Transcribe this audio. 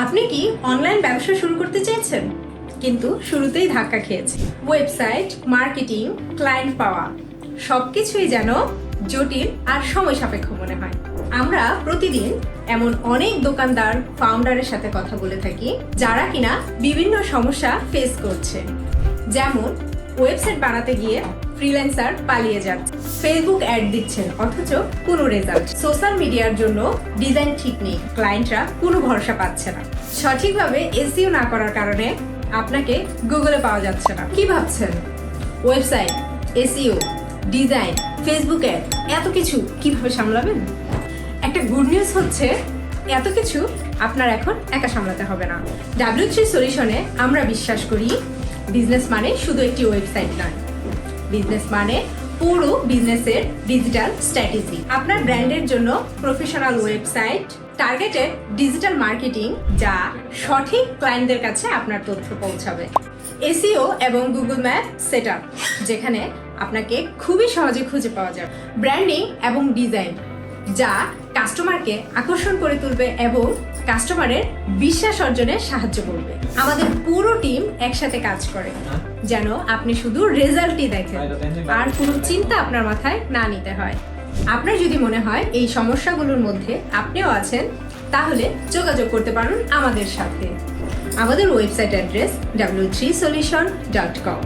আপনি কি অনলাইন ব্যবসা শুরু করতে চাইছেন কিন্তু শুরুতেই ধাক্কা খেয়েছে? ওয়েবসাইট, মার্কেটিং, ক্লায়েন্ট পাওয়া সবকিছুই যেন জটিল আর সময় সাপেক্ষ মনে হয়। আমরা প্রতিদিন এমন অনেক দোকানদার, ফাউন্ডারের সাথে কথা বলে থাকি যারা কিনা বিভিন্ন সমস্যা ফেস করছে। যেমন ওয়েবসাইট বানাতে গিয়ে ফ্রিল্যান্সার পালিয়ে যাচ্ছে, ফেসবুক অ্যাড দিচ্ছেন অথচ কোনো রেজাল্ট, সোশ্যাল মিডিয়ার জন্য ডিজাইন ঠিক নেই, ক্লায়েন্টরা কোনো ভরসা পাচ্ছে না, সঠিকভাবে এসইও না করার কারণে আপনাকে গুগলে পাওয়া যাচ্ছে না। কি ভাবছেন website, SEO, design, Facebook ad এত কিছু কিভাবে সামলাবেন? একটা গুড নিউজ হচ্ছে এত কিছু আপনার এখন একা সামলাতে হবে না। W3 সলিউশনে আমরা বিশ্বাস করি বিজনেস মানে শুধু একটি ওয়েবসাইট নয়, বিজনেস মানে পুরো বিজনেসের ডিজিটাল স্ট্র্যাটেজি। আপনার ব্র্যান্ডের জন্য professional website, targeted digital marketing যা সঠিক ক্লায়েন্টদের কাছে আপনার তথ্য পৌঁছাবে, এসইও এবং গুগল ম্যাপ সেটআপ যেখানে আপনাকে খুবই সহজে খুঁজে পাওয়া যাবে, ব্র্যান্ডিং এবং ডিজাইন যা কাস্টমারকে আকর্ষণ করে তুলবে এবং কাস্টমারের বিশ্বাস অর্জনে সাহায্য করবে। আমাদের পুরো টিম একসাথে কাজ করে যেন আপনি শুধু রেজাল্টই দেখেন আর কোনো চিন্তা আপনার মাথায় না নিতে হয়। আপনার যদি মনে হয় এই সমস্যাগুলোর মধ্যে আপনিও আছেন, তাহলে যোগাযোগ করতে পারেন আমাদের সাথে। আমাদের ওয়েবসাইট অ্যাড্রেস w3solution.com।